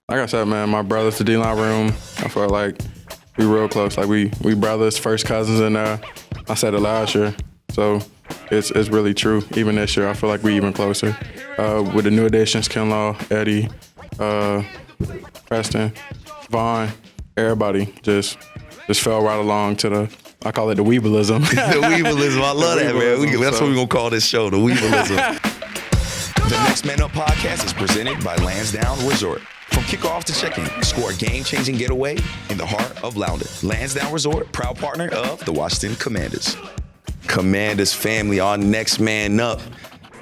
Like I said, man, my brothers, the D-line room, I felt like we real close. Like we brothers, first cousins in there. I said it last year. So it's really true. Even this year, I feel like we even closer. With the new additions, Kinlaw, Eddie, Preston, Vaughn, everybody just fell right along to the, I call it the Weebelism. The Weebelism. I love that, man. That's what we're going to call this show, the Weebelism. The Next Man Up podcast is presented by Lansdowne Resort. From kickoff to check-in, score a game-changing getaway in the heart of Loudoun. Lansdowne Resort, proud partner of the Washington Commanders. Commanders family, our next man up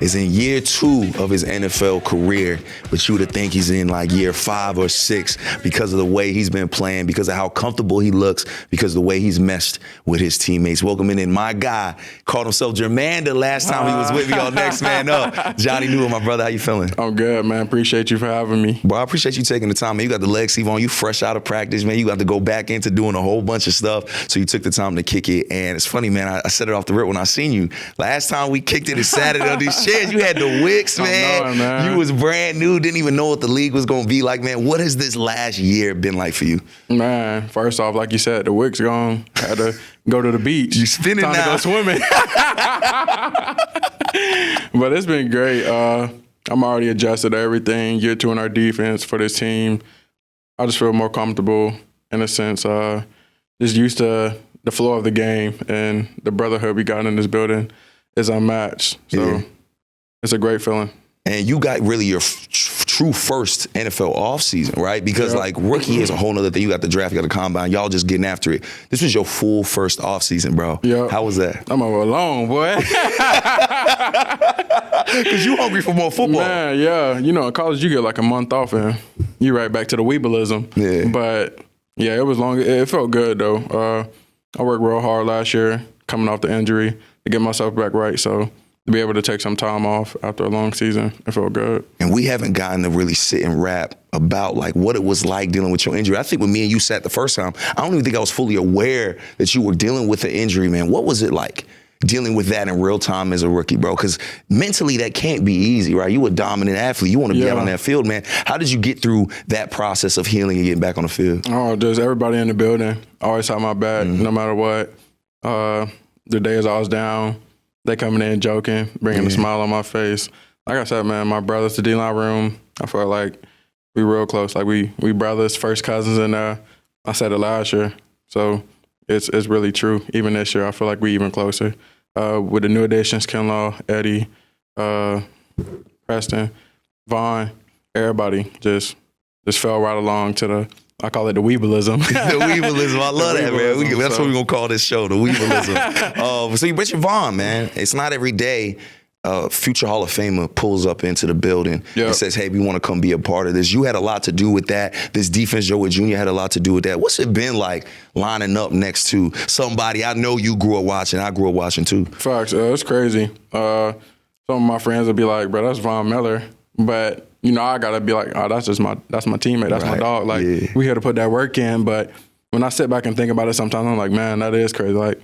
is in year 2 of his NFL career, but you would think he's in like year 5 or 6 because of the way he's been playing, because of how comfortable he looks, because of the way he's meshed with his teammates. Welcoming in my guy, called himself Jermaine the last time he was with me on Next Man Up. Johnny Newell, my brother, how you feeling? I'm good, man. Appreciate you for having me. Bro, I appreciate you taking the time, man. You got the leg sleeve on. You fresh out of practice, man. You got to go back into doing a whole bunch of stuff, so you took the time to kick it. And it's funny, man, I said it off the rip when I seen you. Last time we kicked it, Saturday on these chairs, you had the wicks, man. You was brand new, didn't even know what the league was going to be like, man. What has this last year been like for you? Man, first off, like you said, the wicks gone. Had to go to the beach. You spinning Time now. to go swimming. But it's been great. I'm already adjusted to everything. Year 2 in our defense for this team. I just feel more comfortable in a sense. Just used to the flow of the game, and the brotherhood we got in this building is unmatched. So it's a great feeling. And you got really your true first NFL offseason, right? Because like rookie is a whole nother thing. You got the draft, you got the combine, y'all just getting after it. This was your full first offseason, bro. Yeah. How was that? I'm alone, boy. Because you hungry for more football. Man, yeah. You know, in college you get like a month off and you right back to the Weebelism. Yeah. But yeah, it was long. It felt good though. I worked real hard last year coming off the injury to get myself back right. So to be able to take some time off after a long season, it felt good. And we haven't gotten to really sit and rap about like what it was like dealing with your injury. I think when me and you sat the first time, I don't even think I was fully aware that you were dealing with an injury, man. What was it like dealing with that in real time as a rookie, bro? Because mentally that can't be easy, right? You a dominant athlete. You want to be out on that field, man. How did you get through that process of healing and getting back on the field? Oh, just everybody in the building always had my back, no matter what. The days I was down, they coming in joking, bringing a smile on my face. Like I said, man, my brothers, the D-line room, I felt like we real close. Like we brothers, first cousins in there. I said it last year. So it's really true. Even this year, I feel like we even closer. With the new additions, Kinlaw, Eddie, Preston, Vaughn, everybody just fell right along to the, I call it the Weebelism. The Weebelism. I love that, man. That's what we're going to call this show, the Weebelism. So you mentioned Vaughn, man. It's not every day a future Hall of Famer pulls up into the building and says, hey, we want to come be a part of this. You had a lot to do with that. This defense, Joey Jr. had a lot to do with that. What's it been like lining up next to somebody I know you grew up watching, I grew up watching too? Facts. It's crazy. Some of my friends would be like, bro, that's Von Miller. But, you know, I got to be like, oh, that's my teammate. That's my dog. Like, we here to put that work in. But when I sit back and think about it sometimes, I'm like, man, that is crazy. Like,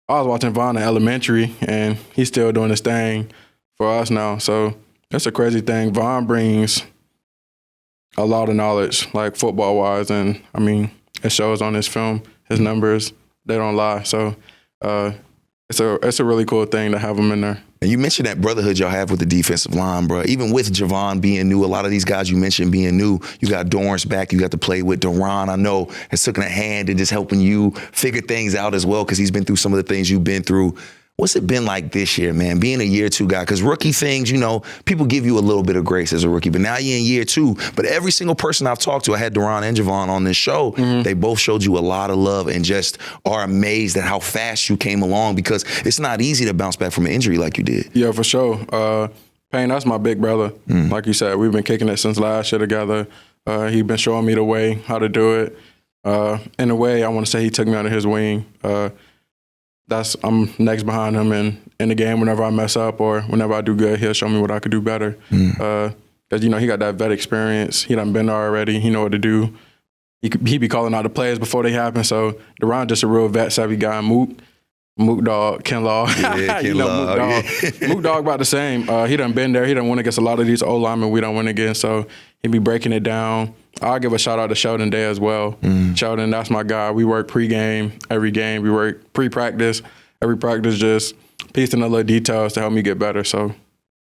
I was watching Von in elementary, and he's still doing his thing for us now. So that's a crazy thing. Von brings a lot of knowledge, like football-wise, and, I mean, it shows on his film. His numbers, they don't lie. So it's a really cool thing to have him in there. And you mentioned that brotherhood y'all have with the defensive line, bro. Even with Javon being new, a lot of these guys you mentioned being new, you got Dorrance back, you got to play with Duran, I know, has taken a hand in just helping you figure things out as well because he's been through some of the things you've been through. What's it been like this year, man, being a year 2 guy? Because rookie things, you know, people give you a little bit of grace as a rookie, but now you're in year 2. But every single person I've talked to, I had Duran and Javon on this show, they both showed you a lot of love and just are amazed at how fast you came along because it's not easy to bounce back from an injury like you did. Yeah, for sure. Payne, that's my big brother. Like you said, we've been kicking it since last year together. He's been showing me the way, how to do it. In a way, I want to say he took me under his wing. I'm next behind him, and in the game, whenever I mess up or whenever I do good, he'll show me what I could do better. Because, you know, he got that vet experience. He done been there already. He know what to do. He be calling out the plays before they happen. So Duran just a real vet-savvy guy. Mook Dog, Kinlaw. Yeah, you know, Mook Dog. Mook Dog about the same. He done been there. He done win against a lot of these O-linemen we don't win against. So He'd be breaking it down. I'll give a shout out to Sheldon Day as well. Sheldon, that's my guy. We work pre-game every game. We work pre-practice. Every practice, just piecing the little details to help me get better. So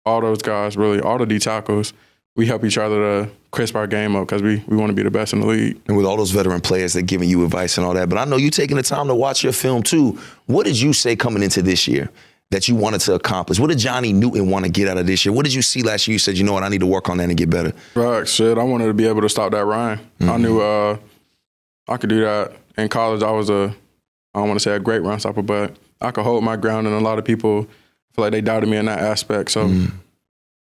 all those guys, really, all the D tackles, we help each other to crisp our game up because we want to be the best in the league. And with all those veteran players, they're giving you advice and all that. But I know you taking the time to watch your film too. What did you say coming into this year that you wanted to accomplish? What did Johnny Newton want to get out of this year? What did you see last year? You said, you know what, I need to work on that and get better. Right, shit, I wanted to be able to stop that run. I knew I could do that. In college, I don't want to say a great run stopper, but I could hold my ground, and a lot of people feel like they doubted me in that aspect. So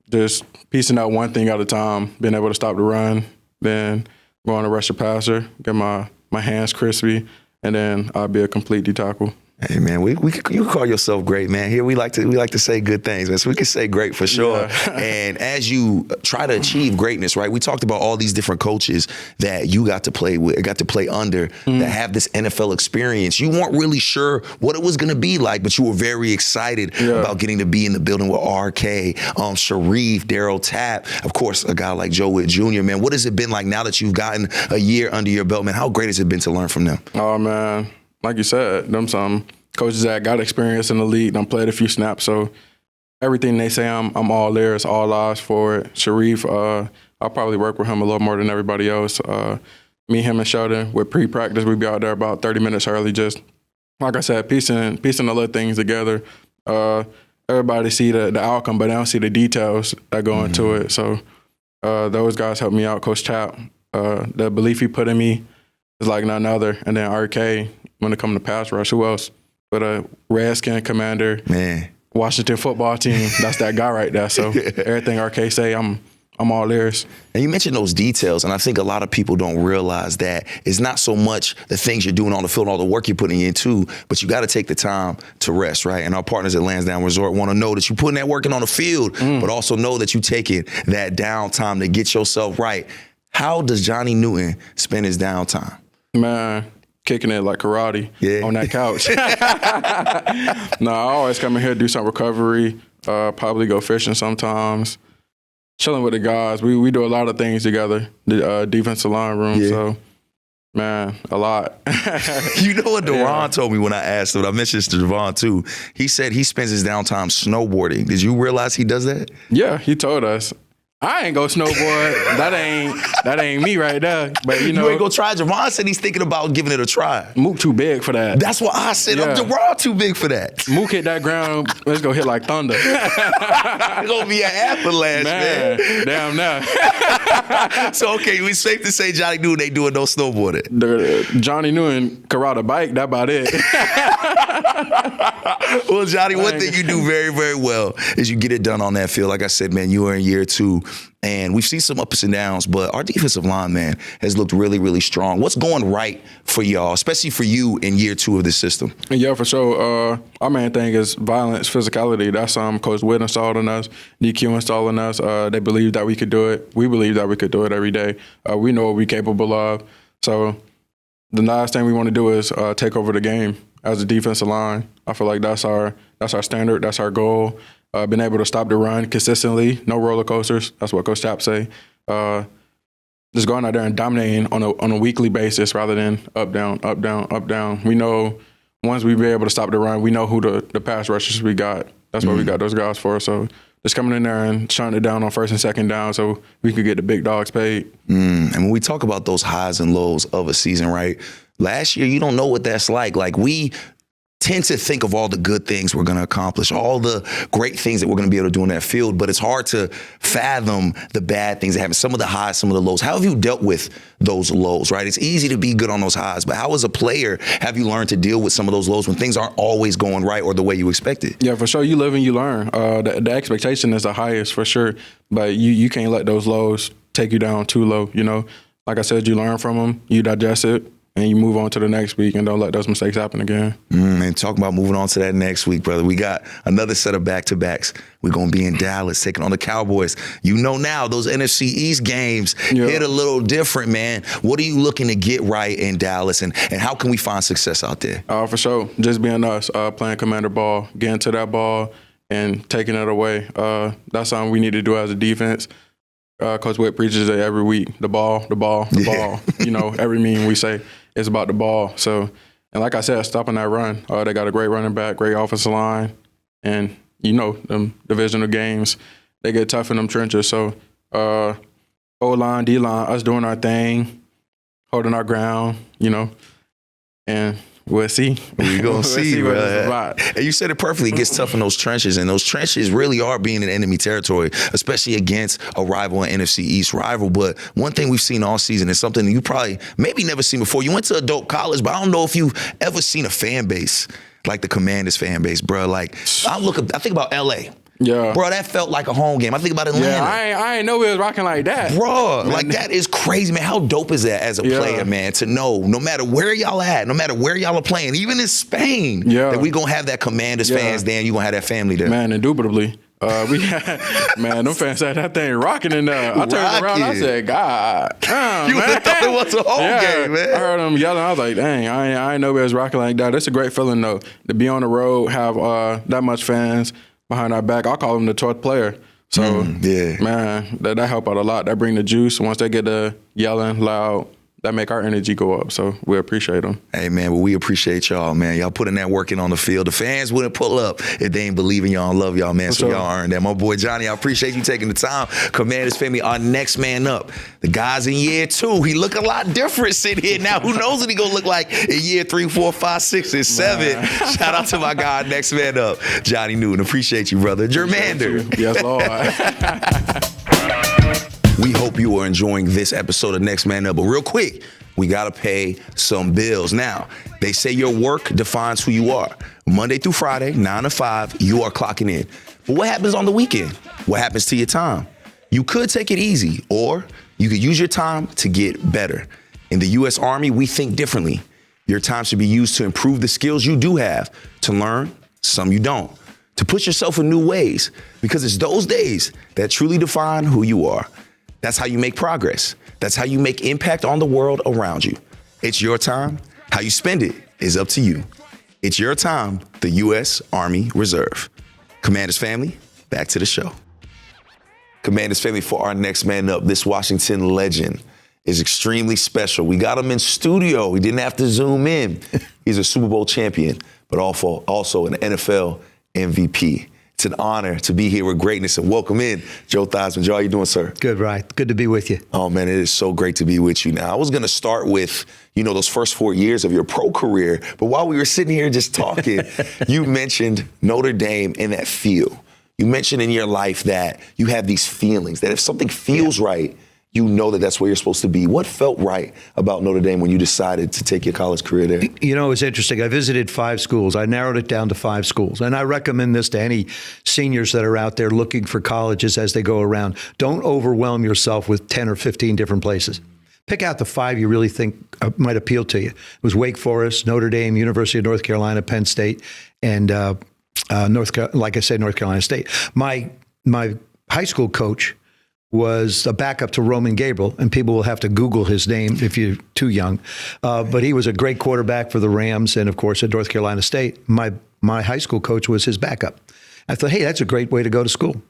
just piecing out one thing at a time, being able to stop the run, then going to rush the passer, get my hands crispy, and then I'll be a complete D tackle. Hey man, you call yourself great, man. Here we like to say good things, man. So we can say great for sure. Yeah. And as you try to achieve greatness, right? We talked about all these different coaches that you got to play with, got to play under, that have this NFL experience. You weren't really sure what it was going to be like, but you were very excited about getting to be in the building with RK, Sharif, Daryl Tapp, of course, a guy like Joe Witt Jr. Man, what has it been like now that you've gotten a year under your belt, man? How great has it been to learn from them? Oh man, like you said, them some coaches that got experience in the league, done played a few snaps, so everything they say, I'm all ears, all eyes for it. Sharif, I'll probably work with him a little more than everybody else. Me, him, and Sheldon, with pre-practice, we'd be out there about 30 minutes early, just, like I said, piecing the little things together. Everybody see the outcome, but they don't see the details that go into it. So those guys helped me out. Coach Tapp, the belief he put in me is like none other. And then RK, when it comes to pass rush, who else? But a Redskin commander, Washington football team, that's that guy right there. So everything RK say, I'm all ears. And you mentioned those details, and I think a lot of people don't realize that it's not so much the things you're doing on the field, all the work you're putting into, but you got to take the time to rest, right? And our partners at Lansdowne Resort want to know that you're putting that work in on the field, but also know that you're taking that downtime to get yourself right. How does Johnny Newton spend his downtime? Man, kicking it like karate on that couch. No, I always come in here, do some recovery, probably go fishing sometimes, chilling with the guys. We do a lot of things together, the defensive line room, so, man, a lot. You know what Deron told me when I asked him, I mentioned this to Devon too, he said he spends his downtime snowboarding. Did you realize he does that? Yeah, he told us. I ain't go snowboard. That ain't me right there. But you know, you ain't go try. Javon said he's thinking about giving it a try. Mook too big for that. That's what I said. I'm Javon too big for that. Mook hit that ground. Let's go hit like thunder. It's gonna be an avalanche, man. Damn now. So okay, it's safe to say Johnny Newton ain't doing no snowboarding. Johnny Newton can ride a bike. That about it. Well, Johnny, one thing you do very, very well is you get it done on that field. Like I said, man, you are in year 2. And we've seen some ups and downs, but our defensive line, man, has looked really, really strong. What's going right for y'all, especially for you in year 2 of this system? Yeah, for sure. Our main thing is violence, physicality. That's Coach Witt installed in us, DQ installing us. They believe that we could do it. We believe that we could do it every day. We know what we're capable of. So the last thing we want to do is take over the game as a defensive line. I feel like that's our standard. That's our goal. Been able to stop the run consistently, no roller coasters. That's what Coach Tapp say. Just going out there and dominating on a weekly basis rather than up, down, up, down, up, down. We know once we be able to stop the run, we know who the pass rushers we got. That's what we got those guys for. So just coming in there and shutting it down on first and second down so we could get the big dogs paid. And when we talk about those highs and lows of a season, right? Last year, you don't know what that's like. Like, we tend to think of all the good things we're going to accomplish, all the great things that we're going to be able to do in that field, but it's hard to fathom the bad things that happen, some of the highs, some of the lows. How have you dealt with those lows, right? It's easy to be good on those highs, but how as a player have you learned to deal with some of those lows when things aren't always going right or the way you expected? Yeah, for sure. You live and you learn. The expectation is the highest for sure, but you can't let those lows take you down too low, you know? Like I said, you learn from them, you digest it, and you move on to the next week and don't let those mistakes happen again. And talking about moving on to that next week, brother, we got another set of back-to-backs. We're going to be in Dallas taking on the Cowboys. You know now those NFC East games hit a little different, man. What are you looking to get right in Dallas, and how can we find success out there? For sure. Just being us, playing commander ball, getting to that ball and taking it away. That's something we need to do as a defense. Coach Witt preaches it every week. The ball, the ball, the ball. You know, every meeting we say it's about the ball. So, and like I said, stopping that run. They got a great running back, great offensive line, and you know, them divisional games, they get tough in them trenches. So, O-line, D-line, us doing our thing, holding our ground, you know, and we'll see. We're going to see, bro. And you said it perfectly. It gets tough in those trenches, and those trenches really are being in enemy territory, especially against a rival, an NFC East rival. But one thing we've seen all season is something you probably maybe never seen before. You went to adult college, but I don't know if you've ever seen a fan base like the Commanders fan base, bro. Like, I think about L.A., yeah, bro, that felt like a home game. I think about Atlanta. Yeah, I ain't know we was rocking like that. Bro, man. Like that is crazy, man. How dope is that as a player, man, to know no matter where y'all at, no matter where y'all are playing, even in Spain, that we gonna have that Commanders fans there and you gonna have that family there. Man, indubitably. We had, man, them fans had that thing rocking in there. I turned around, I said, God damn, you man. thought it was a home game, man. I heard them yelling. I was like, dang, I ain't know we was rocking like that. It's a great feeling, though, to be on the road, have that much fans behind our back. I call them the 12th player. So, man, that help out a lot. That bring the juice. Once they get the yelling loud, that make our energy go up. So we appreciate them. Hey, man, well, we appreciate y'all, man. Y'all putting that work in on the field. The fans wouldn't pull up if they ain't believe in y'all and love y'all, man. So y'all earned that. My boy Johnny, I appreciate you taking the time. Commanders family, our next man up. The guy's in year 2. He look a lot different sitting here now. Who knows what he gonna look like in year 3, 4, 5, 6, and 7. Shout out to my guy, next man up, Johnny Newton. Appreciate you, brother. Jermander. Yes, Lord. We hope you are enjoying this episode of Next Man Up. But real quick, we got to pay some bills. Now, they say your work defines who you are. Monday through Friday, 9 to 5, you are clocking in. But what happens on the weekend? What happens to your time? You could take it easy, or you could use your time to get better. In the U.S. Army, we think differently. Your time should be used to improve the skills you do have, to learn some you don't, to push yourself in new ways, because it's those days that truly define who you are. That's how you make progress. That's how you make impact on the world around you. It's your time. How you spend it is up to you. It's your time, the U.S. Army Reserve. Commanders family, back to the show. Commanders family, for our next man up, this Washington legend is extremely special. We got him in studio. We didn't have to zoom in. He's a Super Bowl champion, but also an NFL MVP. It's an honor to be here with greatness, and welcome in Joe Theismann. Joe, how you doing, sir? Good, right. Good to be with you. Oh, man, it is so great to be with you. Now, I was going to start with, those first 4 years of your pro career, but while we were sitting here just talking, you mentioned Notre Dame and that feel. You mentioned in your life that you have these feelings, that if something feels right, you know that that's where you're supposed to be. What felt right about Notre Dame when you decided to take your college career there? It was interesting. I visited 5 schools. I narrowed it down to 5 schools. And I recommend this to any seniors that are out there looking for colleges as they go around. Don't overwhelm yourself with 10 or 15 different places. Pick out the 5 you really think might appeal to you. It was Wake Forest, Notre Dame, University of North Carolina, Penn State, and North Carolina State. My high school coach was a backup to Roman Gabriel, and people will have to Google his name if you're too young. But he was a great quarterback for the Rams, and of course at North Carolina State. My high school coach was his backup. I thought, hey, that's a great way to go to school.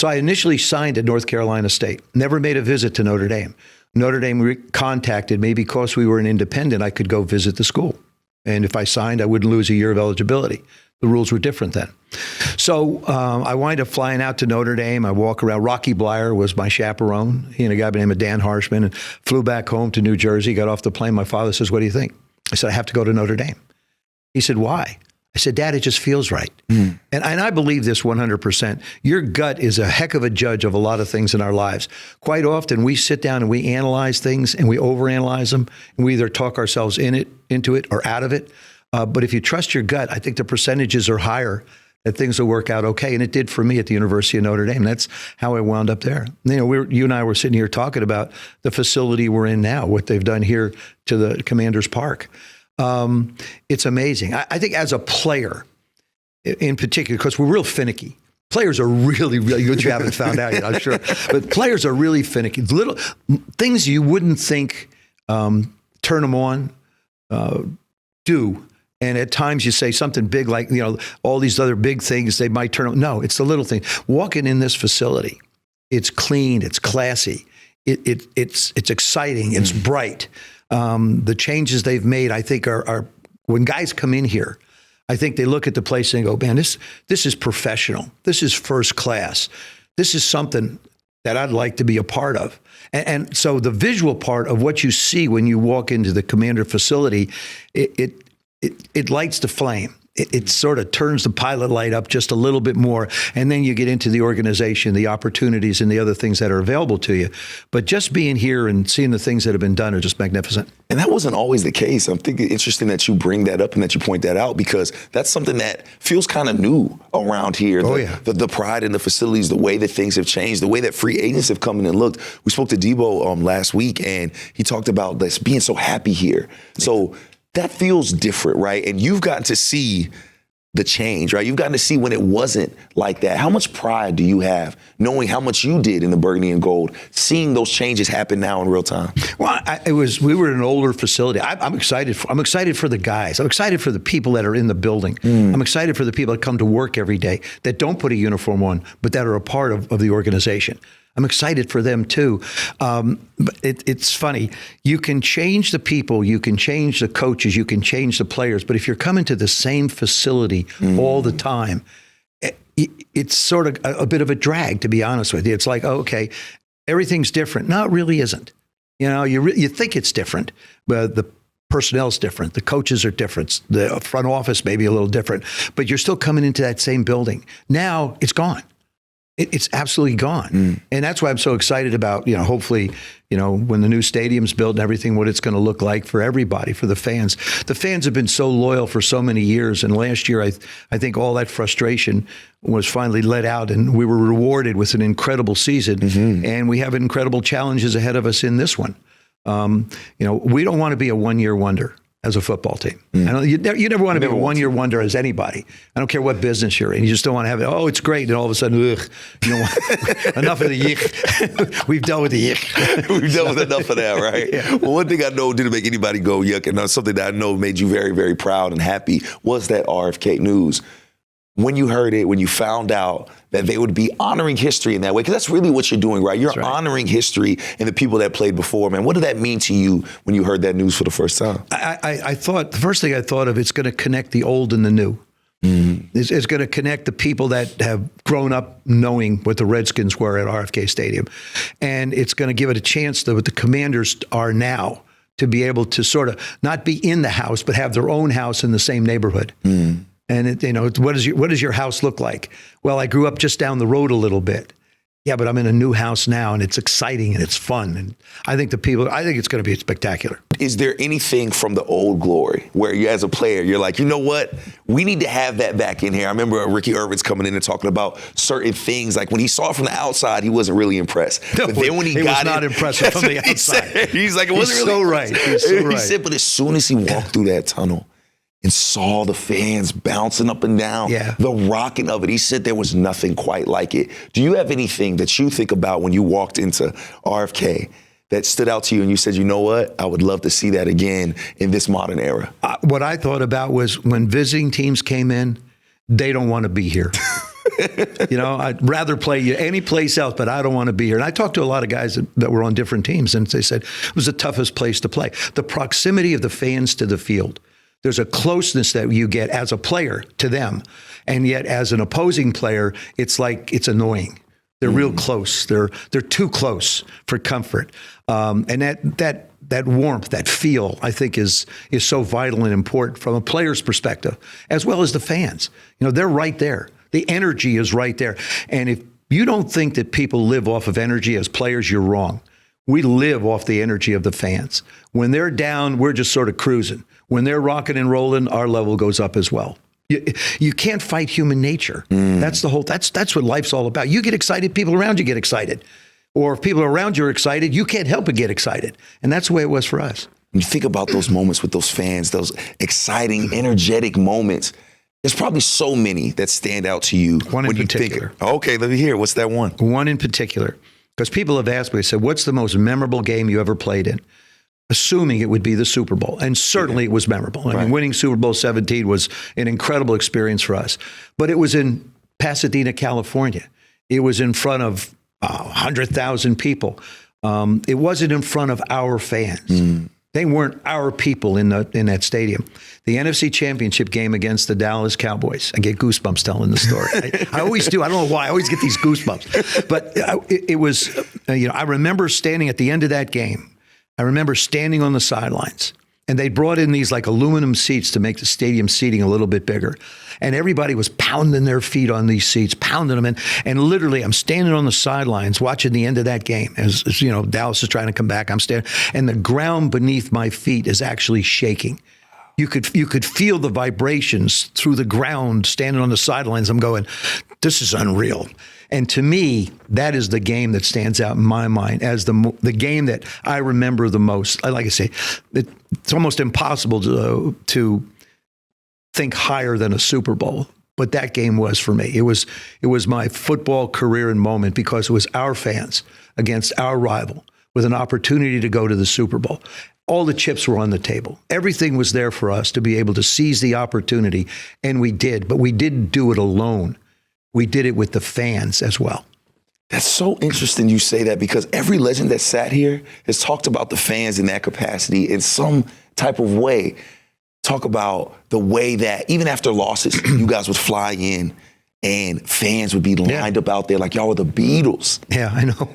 So I initially signed at North Carolina State. Never made a visit to Notre Dame. Notre Dame contacted me because we were an independent. I could go visit the school, and if I signed, I wouldn't lose a year of eligibility. The rules were different then. So I wind up flying out to Notre Dame. I walk around. Rocky Blyer was my chaperone. He and a guy by the name of Dan Harshman, and flew back home to New Jersey, got off the plane. My father says, what do you think? I said, I have to go to Notre Dame. He said, why? I said, Dad, it just feels right. And I believe this 100%. Your gut is a heck of a judge of a lot of things in our lives. Quite often we sit down and we analyze things and we overanalyze them, and we either talk ourselves into it or out of it. But if you trust your gut, I think the percentages are higher that things will work out okay. And it did for me at the University of Notre Dame. That's how I wound up there. You and I were sitting here talking about the facility we're in now, what they've done here to the Commander's Park. It's amazing. I think as a player in particular, because we're real finicky. Players are really, what you haven't found out yet, I'm sure. But players are really finicky. Little things you wouldn't think turn them on, do. And at times you say something big like, all these other big things, they might turn on. No, it's the little thing. Walking in this facility It's clean. It's classy. It's exciting. It's bright. The changes they've made, I think, are when guys come in here, I think they look at the place and go, man, this is professional. This is first class. This is something that I'd like to be a part of. And so the visual part of what you see when you walk into the Commander facility, it lights the flame. It sort of turns the pilot light up just a little bit more, and then you get into the organization, the opportunities, and the other things that are available to you. But just being here and seeing the things that have been done are just magnificent. And that wasn't always the case. I'm thinking interesting that you bring that up and that you point that out, because that's something that feels kind of new around here. The pride in the facilities, the way that things have changed, the way that free agents have come in and looked. We spoke to Debo last week, and he talked about this being so happy here. So that feels different, right? And you've gotten to see the change, right? You've gotten to see when it wasn't like that. How much pride do you have knowing how much you did in the burgundy and gold, seeing those changes happen now in real time? Well, we were in an older facility. I'm excited. I'm excited for the guys. I'm excited for the people that are in the building. I'm excited for the people that come to work every day that don't put a uniform on, but that are a part of the organization. I'm excited for them too. But it's funny. You can change the people, you can change the coaches, you can change the players. But if you're coming to the same facility all the time, it's sort of a bit of a drag, to be honest with you. It's like, okay, everything's different. No, it really isn't. You know, you think it's different, but the personnel's different. The coaches are different. The front office may be a little different, but you're still coming into that same building. Now it's gone. It's absolutely gone. And that's why I'm so excited about, hopefully, when the new stadium's built and everything, what it's going to look like for everybody, for the fans. The fans have been so loyal for so many years. And last year, I think all that frustration was finally let out, and we were rewarded with an incredible season. And we have incredible challenges ahead of us in this one. We don't want to be a one-year wonder as a football team. You never want to be a one-year wonder as anybody. I don't care what business you're in. You just don't want to have it, oh, it's great, and all of a sudden, ugh, enough of the yick. We've dealt with the yick. We've dealt with enough of that, right? Yeah. Well, one thing I know didn't make anybody go yuck, and something that I know made you very, very proud and happy was that RFK news. When you heard it, when you found out that they would be honoring history in that way, because that's really what you're doing, right? You're honoring history and the people that played before, man. What did that mean to you when you heard that news for the first time? I thought, the first thing I thought of, it's going to connect the old and the new. It's going to connect the people that have grown up knowing what the Redskins were at RFK Stadium. And it's going to give it a chance to what the Commanders are now, to be able to sort of not be in the house, but have their own house in the same neighborhood. And what does your house look like? Well, I grew up just down the road a little bit. Yeah, but I'm in a new house now, and it's exciting and it's fun. And I think it's going to be spectacular. Is there anything from the old glory where you, as a player, you're like, you know what? We need to have that back in here. I remember Ricky Irvin's coming in and talking about certain things. Like when he saw it from the outside, he wasn't really impressed. No, but then when he was not impressed from the outside. He's like, it wasn't He's really. So right. He's so right. He said, but as soon as he walked through that tunnel and saw the fans bouncing up and down, the rocking of it, he said there was nothing quite like it. Do you have anything that you think about when you walked into RFK that stood out to you and you said, you know what, I would love to see that again in this modern era? What I thought about was when visiting teams came in, they don't want to be here. I'd rather play any place else, but I don't want to be here. And I talked to a lot of guys that were on different teams, and they said it was the toughest place to play. The proximity of the fans to the field. There's a closeness that you get as a player to them. And yet as an opposing player, it's like it's annoying. They're real close. They're too close for comfort. And that warmth, that feel, I think is so vital and important from a player's perspective, as well as the fans. They're right there. The energy is right there. And if you don't think that people live off of energy as players, you're wrong. We live off the energy of the fans. When they're down, we're just sort of cruising. When they're rocking and rolling, our level goes up as well. You can't fight human nature. That's what life's all about. You get excited, people around you get excited. Or if people around you are excited, you can't help but get excited. And that's the way it was for us. When you think about those moments with those fans, those exciting, energetic moments, there's probably so many that stand out to you. One in particular. Okay, let me hear. What's that one? One in particular. Because people have asked me, they said, what's the most memorable game you ever played in? Assuming it would be the Super Bowl. And certainly it was memorable. I mean, winning Super Bowl 17 was an incredible experience for us. But it was in Pasadena, California. It was in front of 100,000 people. It wasn't in front of our fans. They weren't our people in that stadium. The NFC Championship game against the Dallas Cowboys. I get goosebumps telling the story. I always do. I don't know why. I always get these goosebumps. But it was, I remember standing at the end of that game. I remember standing on the sidelines. And they brought in these like aluminum seats to make the stadium seating a little bit bigger. And everybody was pounding their feet on these seats, pounding them in. And literally, I'm standing on the sidelines watching the end of that game. As Dallas is trying to come back, I'm standing. And the ground beneath my feet is actually shaking. You could feel the vibrations through the ground standing on the sidelines. I'm going, this is unreal. And to me, that is the game that stands out in my mind as the game that I remember the most. Like I say, it's almost impossible to think higher than a Super Bowl. But that game was for me. It was my football career and moment because it was our fans against our rival with an opportunity to go to the Super Bowl. All the chips were on the table. Everything was there for us to be able to seize the opportunity, and we did. But we didn't do it alone. We did it with the fans as well. That's so interesting you say that because every legend that sat here has talked about the fans in that capacity in some type of way. Talk about the way that even after losses, you guys would fly in and fans would be lined up out there like y'all were the Beatles. Yeah, I know.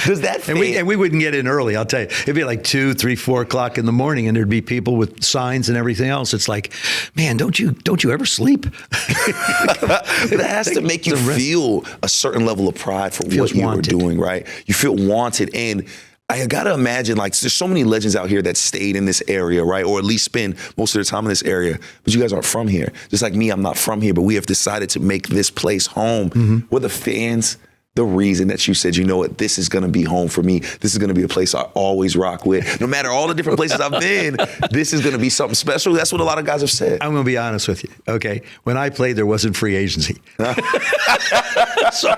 Does that and we wouldn't get in early, I'll tell you. It'd be like 2, 3, 4 o'clock in the morning, and there'd be people with signs and everything else. It's like, man, don't you ever sleep? It has to make you feel a certain level of pride for what you were doing, right? You feel wanted. And I got to imagine, like, there's so many legends out here that stayed in this area, right? Or at least spend most of their time in this area. But you guys aren't from here. Just like me, I'm not from here, but we have decided to make this place home. Were the fans the reason that you said, you know what, this is going to be home for me. This is going to be a place I always rock with. No matter all the different places I've been, this is going to be something special. That's what a lot of guys have said. I'm going to be honest with you, okay? When I played, there wasn't free agency. So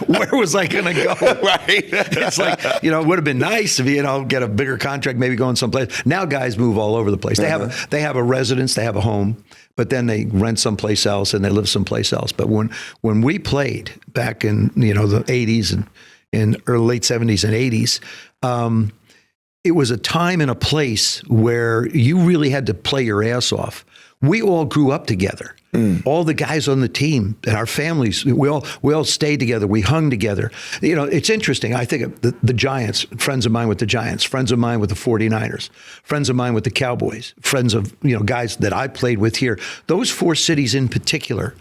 where was I going to go? Right. It's like, it would have been nice to get a bigger contract, maybe going someplace. Now guys move all over the place. They have a residence, they have a home, but then they rent someplace else and they live someplace else. But when we played back in the 80s and in early late 70s and 80s, it was a time and a place where you really had to play your ass off. We all grew up together. All the guys on the team and our families, we all stayed together. We hung together. It's interesting. I think of the Giants, friends of mine with the Giants, friends of mine with the 49ers, friends of mine with the Cowboys, friends of, guys that I played with here. Those 4 cities in particular,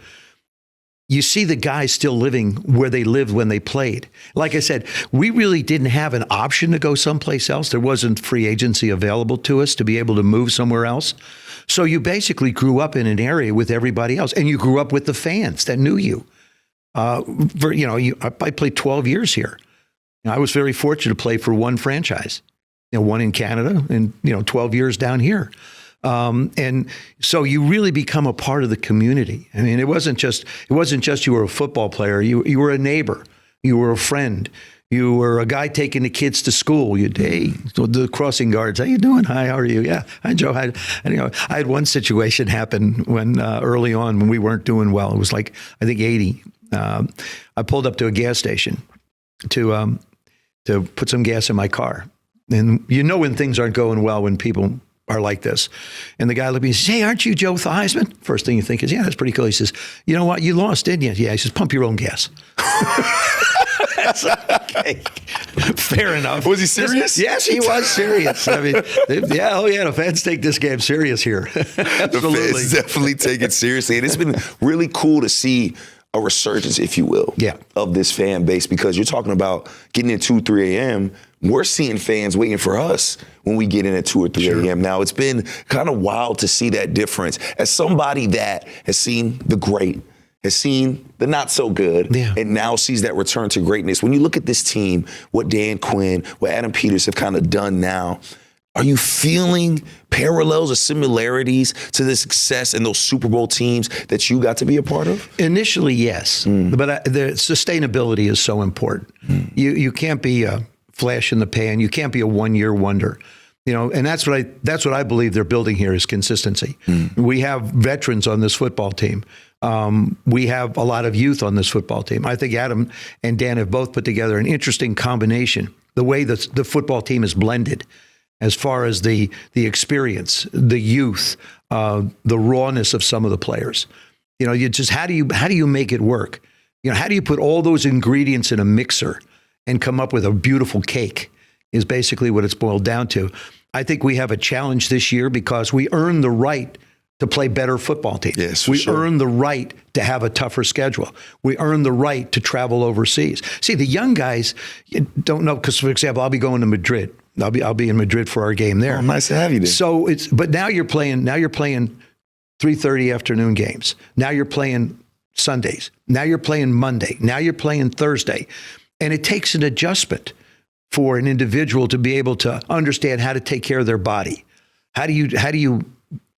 you see the guys still living where they lived when they played. Like I said, we really didn't have an option to go someplace else. There wasn't free agency available to us to be able to move somewhere else. So you basically grew up in an area with everybody else, and you grew up with the fans that knew you. I played 12 years here. I was very fortunate to play for one franchise, one in Canada and 12 years down here. And so you really become a part of the community. I mean, it wasn't just you were a football player. You were a neighbor. You were a friend. You were a guy taking the kids to school. Hey, the crossing guards, how you doing? Hi, how are you? Yeah, hi, Joe. Hi. And, I had one situation happen when early on when we weren't doing well. It was like, I think 80. I pulled up to a gas station to put some gas in my car. And when things aren't going well when people are like this. And the guy looked at me and says, hey, aren't you Joe Theismann? First thing you think is, yeah, that's pretty cool. He says, you know what? You lost, didn't you? Yeah. He says, pump your own gas. Okay. Fair enough. Was he serious? Yes, he was serious. I mean, the fans take this game serious here. Absolutely. The fans definitely take it seriously. And it's been really cool to see a resurgence, if you will, of this fan base, because you're talking about getting in 2, 3 a.m. We're seeing fans waiting for us when we get in at 2 or 3 a.m. Now, it's been kind of wild to see that difference. As somebody that has seen the great, has seen the not so good, and now sees that return to greatness. When you look at this team, what Dan Quinn, what Adam Peters have kind of done now, are you feeling parallels or similarities to the success in those Super Bowl teams that you got to be a part of? Initially, yes. But the sustainability is so important. You can't be a flash in the pan. You can't be a one-year wonder. And that's what I believe they're building here is consistency. We have veterans on this football team. We have a lot of youth on this football team. I think Adam and Dan have both put together an interesting combination. The way the football team is blended, as far as the experience, the youth, the rawness of some of the players. You just how do you make it work? How do you put all those ingredients in a mixer and come up with a beautiful cake? Is basically what it's boiled down to. I think we have a challenge this year because we earned the right to play better football teams. Yes, we earned the right to have a tougher schedule. We earned the right to travel overseas. See, the young guys don't know, because, for example, I'll be going to Madrid. I'll be in Madrid for our game there. Oh, nice to have you there. So but now you're playing 3:30 afternoon games. Now you're playing Sundays. Now you're playing Monday. Now you're playing Thursday. And it takes an adjustment for an individual to be able to understand how to take care of their body. How do you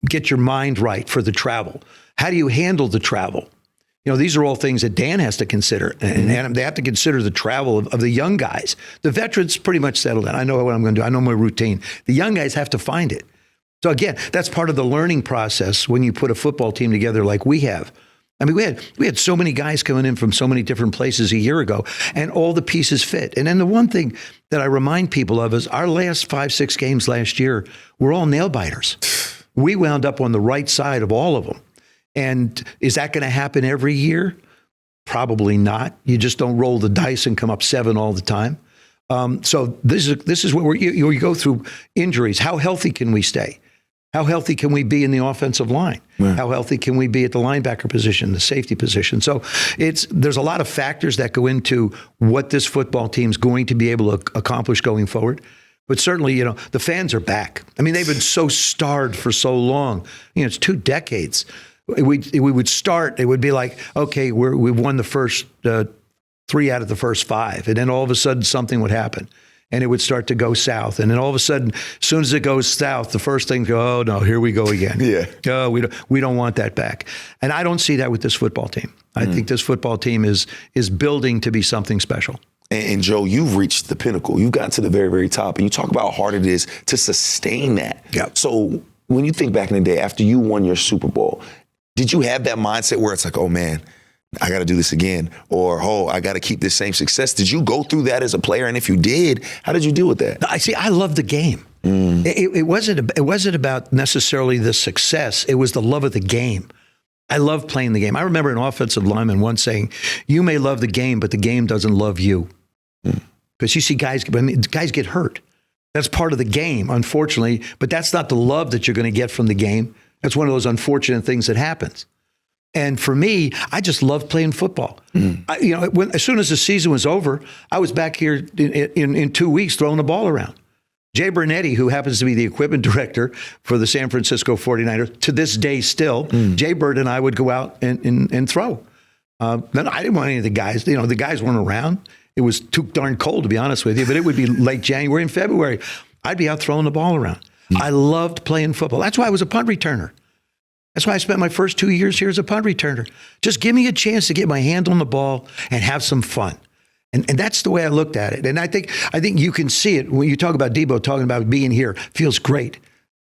get your mind right for the travel? How do you handle the travel? These are all things that Dan has to consider, and they have to consider the travel of the young guys. The veterans pretty much settled in. I know what I'm going to do. I know my routine. The young guys have to find it. So again, that's part of the learning process when you put a football team together like we have. I mean, we had so many guys coming in from so many different places a year ago, and all the pieces fit. And then the one thing that I remind people of is our last 5-6 games last year were all nail biters. We wound up on the right side of all of them. And is that going to happen every year? Probably not. You just don't roll the dice and come up 7 all the time. So this is what you go through injuries. How healthy can we stay? How healthy can we be in the offensive line? Yeah. How healthy can we be at the linebacker position, the safety position? So there's a lot of factors that go into what this football team's going to be able to accomplish going forward. But certainly, the fans are back. I mean, they've been so starved for so long. It's 2 decades. We would start, it would be like, okay, we've won the first 3 out of the first 5. And then all of a sudden something would happen. And it would start to go south. And then all of a sudden, as soon as it goes south, the first thing go, oh no, here we go again. Yeah. Oh, we don't want that back. And I don't see that with this football team. I think this football team is building to be something special. And Joe, you've reached the pinnacle. You've gotten to the very, very top. And you talk about how hard it is to sustain that. Yeah. So when you think back in the day, after you won your Super Bowl, did you have that mindset where it's like, oh man, I got to do this again, or, oh, I got to keep this same success? Did you go through that as a player? And if you did, how did you deal with that? I love the game. It wasn't about necessarily the success. It was the love of the game. I love playing the game. I remember an offensive lineman once saying, you may love the game, but the game doesn't love you. Because you see guys get hurt. That's part of the game, unfortunately, but that's not the love that you're going to get from the game. That's one of those unfortunate things that happens. And for me, I just loved playing football. As soon as the season was over, I was back here in 2 weeks throwing the ball around. Jay Bernetti, who happens to be the equipment director for the San Francisco 49ers, to this day still, Jay Bird and I would go out and throw. Then I didn't want any of the guys. The guys weren't around. It was too darn cold, to be honest with you, but it would be late January and February. I'd be out throwing the ball around. I loved playing football. That's why I was a punt returner. That's why I spent my first 2 years here as a punt returner. Just give me a chance to get my hand on the ball and have some fun. And that's the way I looked at it. And I think you can see it when you talk about Debo talking about being here. Feels great.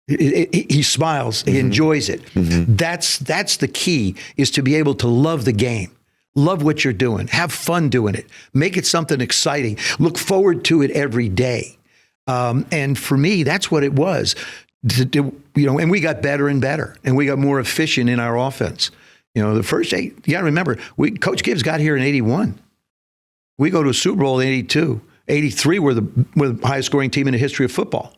He smiles. He enjoys it. That's the key, is to be able to love the game. Love what you're doing. Have fun doing it. Make it something exciting. Look forward to it every day. And for me, that's what it was. And we got better and better, and we got more efficient in our offense. The first 8, you got to remember, Coach Gibbs got here in 81. We go to a Super Bowl in 82. 83, we're the highest scoring team in the history of football.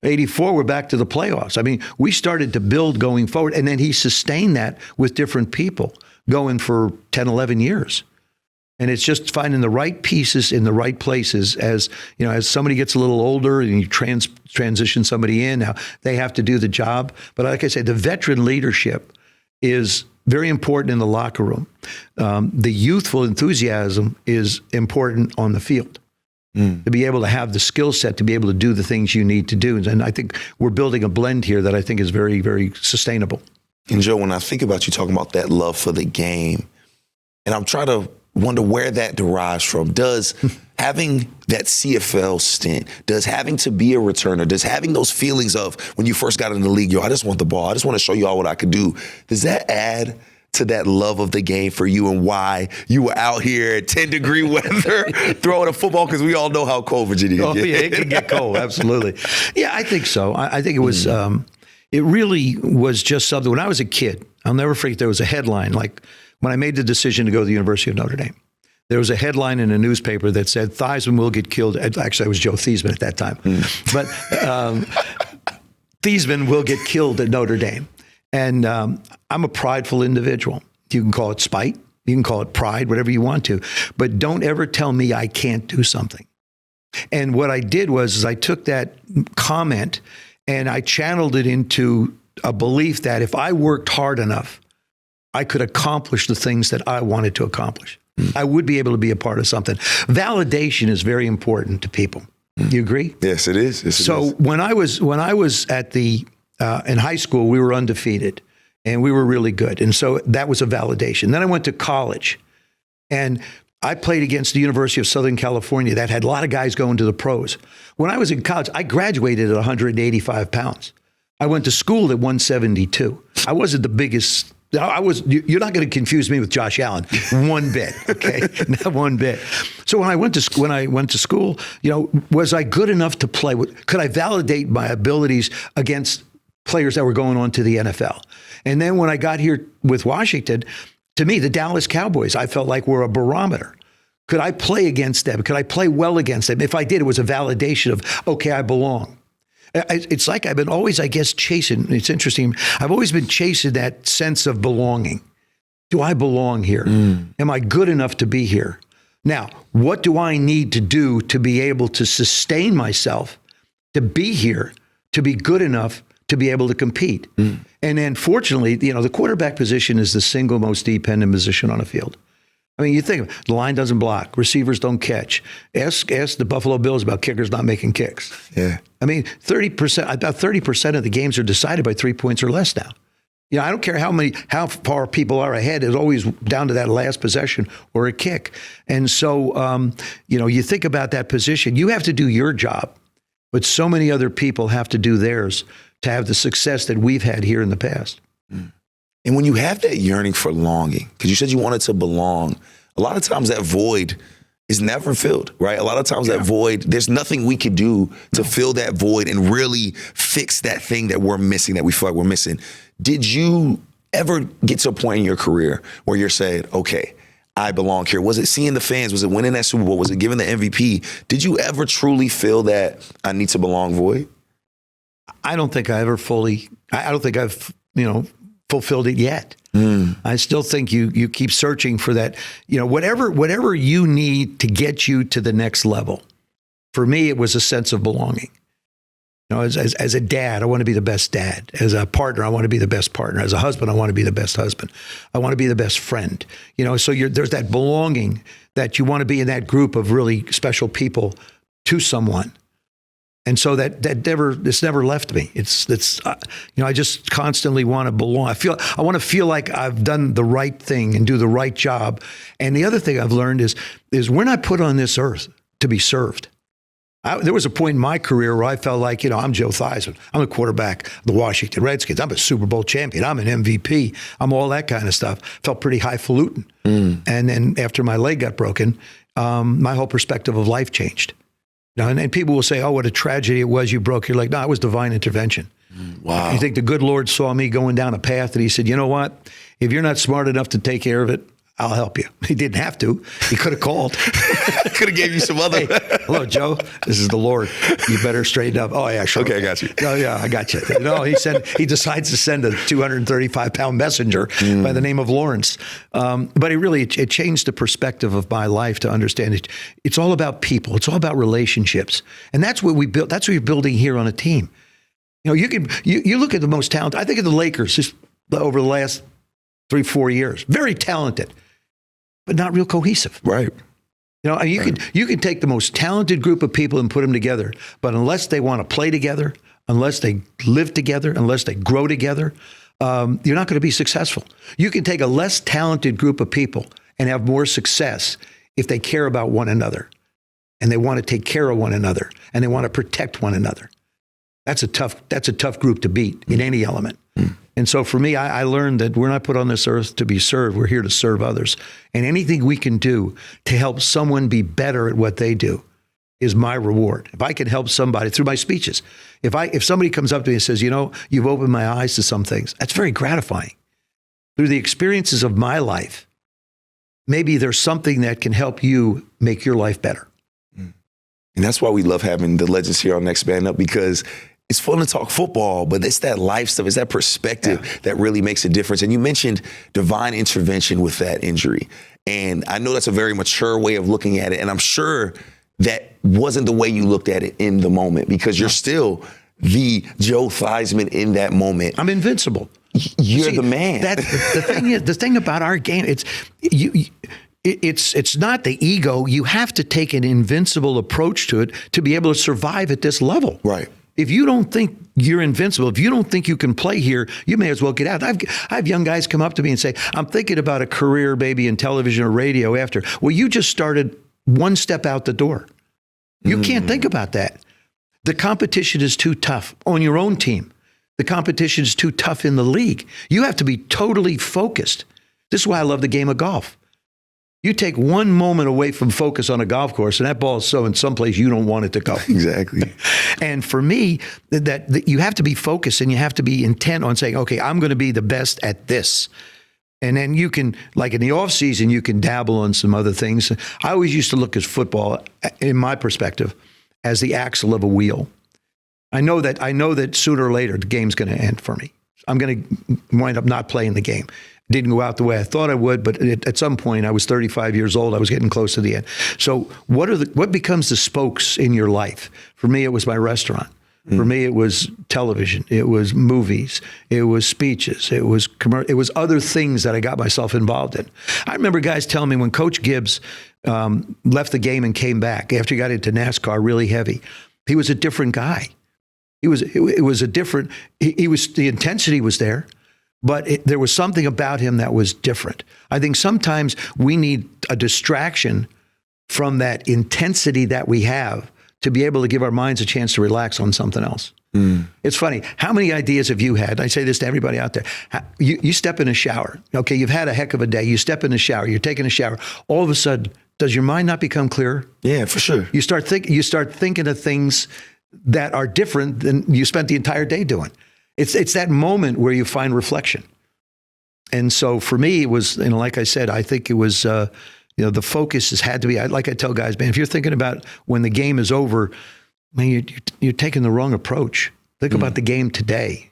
84, we're back to the playoffs. I mean, we started to build going forward, and then he sustained that with different people going for 10, 11 years. And it's just finding the right pieces in the right places. As somebody gets a little older and you transition somebody in, now they have to do the job. But like I said, the veteran leadership is very important in the locker room. The youthful enthusiasm is important on the field. To be able to have the skill set to be able to do the things you need to do. And I think we're building a blend here that I think is very, very sustainable. And Joe, when I think about you talking about that love for the game, and I'm trying to wonder where that derives from. Does having that CFL stint, does having to be a returner, does having those feelings of when you first got in the league, I just want the ball, I just want to show you all what I could do, does that add to that love of the game for you and why you were out here at 10-degree weather throwing a football? Because we all know how cold Virginia can get. Oh, yeah, it can get cold. Absolutely. Yeah, I think so. I think it was, it really was just something. When I was a kid, I'll never forget, there was a headline, like when I made the decision to go to the University of Notre Dame. There was a headline in a newspaper that said, Theismann will get killed. Actually, it was Joe Theismann at that time. But Theismann will get killed at Notre Dame. And I'm a prideful individual. You can call it spite. You can call it pride, whatever you want to. But don't ever tell me I can't do something. And what I did was I took that comment and I channeled it into a belief that if I worked hard enough, I could accomplish the things that I wanted to accomplish. I would be able to be a part of something. Validation is very important to people. You agree? Yes, it is. Yes, so when I was at the in high school, we were undefeated and we were really good, and so that was a validation. Then I went to college, and I played against the University of Southern California that had a lot of guys going to the pros. When I was in college, I graduated at 185 pounds. I went to school at 172. I wasn't the biggest. You're not going to confuse me with Josh Allen one bit, okay? Not one bit. So when I went to school, was I good enough to play? Could I validate my abilities against players that were going on to the NFL? And then when I got here with Washington, to me, the Dallas Cowboys, I felt like were a barometer. Could I play against them? Could I play well against them? If I did, it was a validation of, okay, I belong. It's like I've been always, I guess, chasing. It's interesting. I've always been chasing that sense of belonging. Do I belong here? Am I good enough to be here? Now, what do I need to do to be able to sustain myself, to be here, to be good enough to be able to compete? And then fortunately, the quarterback position is the single most dependent position on a field. I mean, you think the line doesn't block, receivers don't catch. Ask the Buffalo Bills about kickers not making kicks. Yeah. I mean, about 30% of the games are decided by 3 points or less now. I don't care how far people are ahead. It's always down to that last possession or a kick. And so, you think about that position. You have to do your job, but so many other people have to do theirs to have the success that we've had here in the past. And when you have that yearning for longing, because you said you wanted to belong, a lot of times that void is never filled, right? A lot of times that void, there's nothing we could do to fill that void and really fix that thing that we're missing, that we feel like we're missing. Did you ever get to a point in your career where you're saying, okay, I belong here? Was it seeing the fans? Was it winning that Super Bowl? Was it giving the MVP? Did you ever truly feel that I need to belong void? I don't think I've fulfilled it yet. I still think you keep searching for that, whatever you need to get you to the next level. For me, it was a sense of belonging. As a dad, I want to be the best dad. As a partner, I want to be the best partner. As a husband, I want to be the best husband. I want to be the best friend. So there's that belonging that you want to be in that group of really special people to someone. And so it's never left me. I just constantly want to belong. I want to feel like I've done the right thing and do the right job. And the other thing I've learned is we're not put on this earth to be served. There was a point in my career where I felt like, I'm Joe Theismann. I'm a quarterback of the Washington Redskins. I'm a Super Bowl champion. I'm an MVP. I'm all that kind of stuff. Felt pretty highfalutin. And then after my leg got broken, my whole perspective of life changed. And people will say, oh, what a tragedy it was you broke. You're like, no, it was divine intervention. Wow. You think the good Lord saw me going down a path and he said, you know what? If you're not smart enough to take care of it, I'll help you. He didn't have to. He could have called. Could have gave you some other. Hey, hello, Joe. This is the Lord. You better straighten up. Oh, yeah, sure. Okay, I got you. Oh, yeah, I got you. He decides to send a 235-pound messenger by the name of Lawrence. But it changed the perspective of my life to understand it. It's all about people. It's all about relationships. And that's what we built. That's what you're building here on a team. You look at the most talented. I think of the Lakers just over the last 3-4 years. Very talented, but not real cohesive. Right. You can take the most talented group of people and put them together, but unless they want to play together, unless they live together, unless they grow together, you're not going to be successful. You can take a less talented group of people and have more success if they care about one another and they want to take care of one another and they want to protect one another. That's a tough group to beat in any element. And so for me, I learned that we're not put on this earth to be served. We're here to serve others. And anything we can do to help someone be better at what they do is my reward. If I can help somebody through my speeches, if somebody comes up to me and says, you've opened my eyes to some things, that's very gratifying. Through the experiences of my life, maybe there's something that can help you make your life better. And that's why we love having the legends here on Next Man Up, because it's fun to talk football, but it's that life stuff, it's that perspective that really makes a difference. And you mentioned divine intervention with that injury. And I know that's a very mature way of looking at it. And I'm sure that wasn't the way you looked at it in the moment, because you're still the Joe Theismann in that moment. I'm invincible. You're the man. The thing about our game, it's not the ego. You have to take an invincible approach to it to be able to survive at this level. Right. If you don't think you're invincible, if you don't think you can play here, you may as well get out. I have young guys come up to me and say, I'm thinking about a career maybe in television or radio after. Well, you just started one step out the door. You can't think about that. The competition is too tough on your own team. The competition is too tough in the league. You have to be totally focused. This is why I love the game of golf. You take one moment away from focus on a golf course, and that ball is so in some place you don't want it to go. Exactly. And for me, that you have to be focused and you have to be intent on saying, okay, I'm going to be the best at this. And then you can, like in the off season, you can dabble on some other things. I always used to look at football, in my perspective, as the axle of a wheel. I know that sooner or later the game's going to end for me. I'm going to wind up not playing the game. Didn't go out the way I thought I would, but at some point I was 35 years old. I was getting close to the end. So what becomes the spokes in your life? For me, it was my restaurant. For me, it was television. It was movies. It was speeches. It was other things that I got myself involved in. I remember guys telling me when Coach Gibbs left the game and came back after he got into NASCAR really heavy, he was a different guy. It was a different. The intensity was there. But there was something about him that was different. I think sometimes we need a distraction from that intensity that we have to be able to give our minds a chance to relax on something else. It's funny. How many ideas have you had? I say this to everybody out there. You step in a shower. Okay, you've had a heck of a day. You step in a shower. You're taking a shower. All of a sudden, does your mind not become clearer? Yeah, for sure. You start thinking of things that are different than you spent the entire day doing. It's that moment where you find reflection. And so for me, it was, like I said, I think it was, the focus has had to be, like I tell guys, man, if you're thinking about when the game is over, man, you're taking the wrong approach. Think about the game today.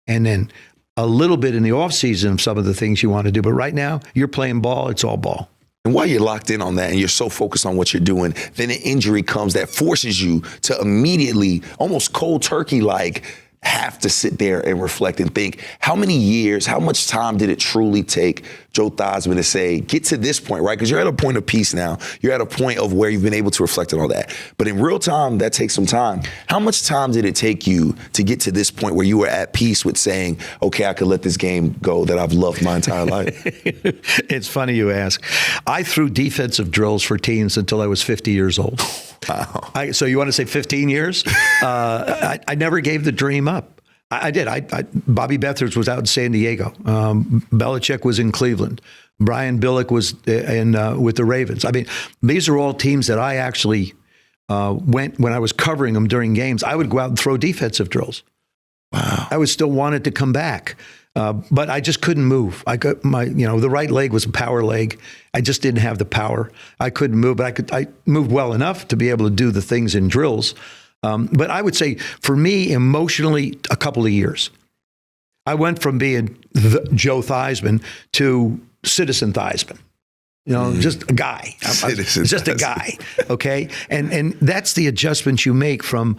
And then a little bit in the off season of some of the things you want to do. But right now, you're playing ball, it's all ball. And while you're locked in on that and you're so focused on what you're doing, then an injury comes that forces you to immediately, almost cold turkey like, have to sit there and reflect and think, how many years, how much time did it truly take Joe Theismann to say, get to this point, right? Because you're at a point of peace now. You're at a point of where you've been able to reflect on all that. But in real time, that takes some time. How much time did it take you to get to this point where you were at peace with saying, okay, I could let this game go that I've loved my entire life? It's funny you ask. I threw defensive drills for teams until I was 50 years old. Wow. So you want to say 15 years? I never gave the dream up. I did. Bobby Beathard was out in San Diego. Belichick was in Cleveland. Brian Billick was with the Ravens. I mean, these are all teams that I actually went when I was covering them during games. I would go out and throw defensive drills. Wow. I was still wanted to come back. But I just couldn't move. I got the right leg was a power leg. I just didn't have the power. I couldn't move, but I moved well enough to be able to do the things in drills. But I would say for me, emotionally, a couple of years. I went from being Joe Theismann to Citizen Theismann. Just a guy. Just a guy. Okay. And that's the adjustment you make from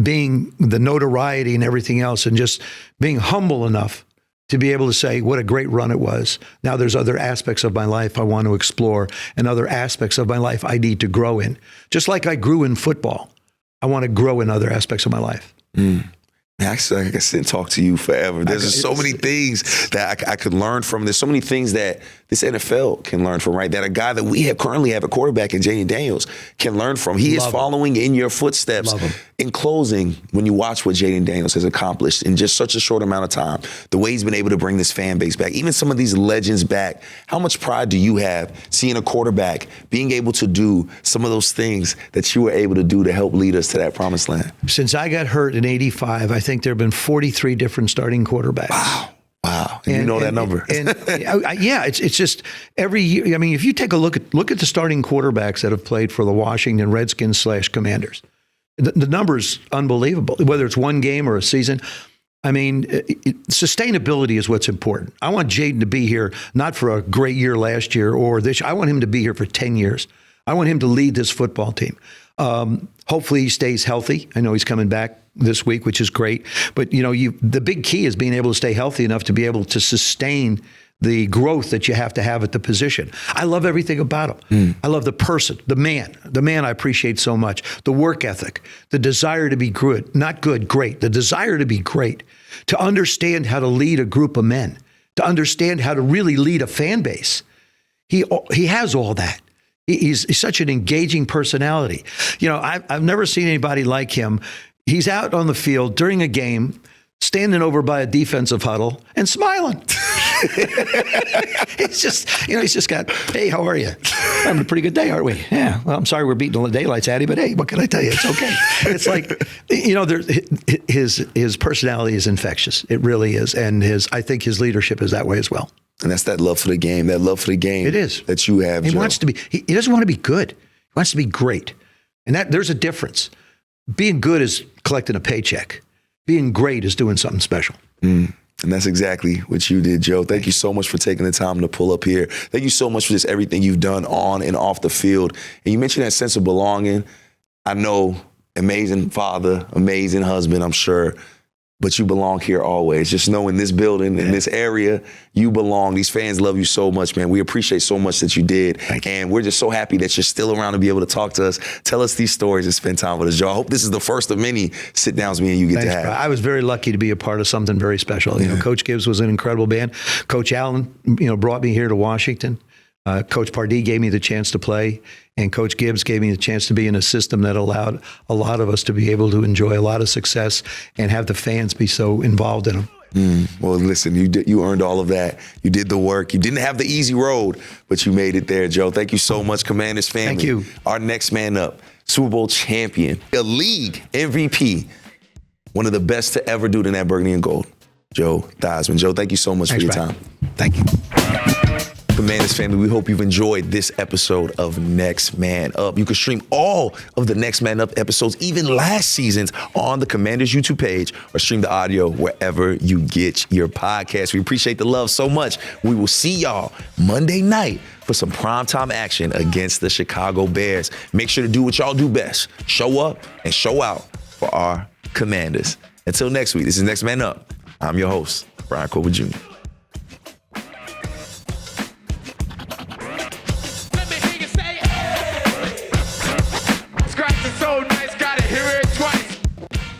being the notoriety and everything else and just being humble enough to be able to say what a great run it was. Now there's other aspects of my life I want to explore and other aspects of my life I need to grow in. Just like I grew in football, I want to grow in other aspects of my life. Actually, I can sit and talk to you forever. There's just so many things that I could learn from. There's so many things that this NFL can learn from, right? That a guy that we currently have a quarterback in Jayden Daniels can learn from. He is following in your footsteps. In closing, when you watch what Jayden Daniels has accomplished in just such a short amount of time, the way he's been able to bring this fan base back, even some of these legends back, how much pride do you have seeing a quarterback being able to do some of those things that you were able to do to help lead us to that promised land? Since I got hurt in '85, I think there have been 43 different starting quarterbacks. Wow. And you know that number. Yeah, it's just every year. I mean, if you take a look at the starting quarterbacks that have played for the Washington Redskins / Commanders, the number's unbelievable, whether it's one game or a season. I mean, sustainability is what's important. I want Jayden to be here, not for a great year last year or this year. I want him to be here for 10 years. I want him to lead this football team. Hopefully he stays healthy. I know he's coming back this week, which is great. But, the big key is being able to stay healthy enough to be able to sustain the growth that you have to have at the position. I love everything about him. I love the person, the man I appreciate so much, the work ethic, the desire to be good, not good, great, the desire to be great, to understand how to lead a group of men, to understand how to really lead a fan base. He has all that. He's such an engaging personality. I've never seen anybody like him. He's out on the field during a game, standing over by a defensive huddle and smiling. It's just, he's just got, hey, how are you? Having a pretty good day, aren't we? Yeah. Well, I'm sorry we're beating all the daylights at you, but hey, what can I tell you? It's okay. It's like, his personality is infectious. It really is. And I think his leadership is that way as well. And that's that love for the game, It is. That you have, He Joe. wants to be, he doesn't want to be good. He wants to be great. And there's a difference. Being good is collecting a paycheck. Being great is doing something special. And that's exactly what you did, Joe. Thank you so much for taking the time to pull up here. Thank you so much for just everything you've done on and off the field. And you mentioned that sense of belonging. I know, amazing father, amazing husband, I'm sure. But you belong here always. Just know in this building, in this area, you belong. These fans love you so much, man. We appreciate so much that you did. And we're just so happy that you're still around to be able to talk to us, tell us these stories, and spend time with us, Joe. I hope this is the first of many sit-downs me and you get to have. Bro. I was very lucky to be a part of something very special. Coach Gibbs was an incredible man. Coach Allen, brought me here to Washington. Coach Pardee gave me the chance to play, and Coach Gibbs gave me the chance to be in a system that allowed a lot of us to be able to enjoy a lot of success and have the fans be so involved in them. Well, listen, you earned all of that. You did the work. You didn't have the easy road, but you made it there, Joe. Thank you so much, Commanders family. Thank you. Our next man up, Super Bowl champion, a league MVP, one of the best to ever do it in that burgundy and gold, Joe Theismann. Joe, thank you so much for your time. Thank you. Commanders family, we hope you've enjoyed this episode of Next Man Up. You can stream all of the Next Man Up episodes, even last season's, on the Commanders YouTube page, or stream the audio wherever you get your podcast. We appreciate the love so much. We will see y'all Monday night for some primetime action against the Chicago Bears. Make sure to do what y'all do best. Show up and show out for our Commanders. Until next week, this is Next Man Up. I'm your host, Brian Colbert Jr.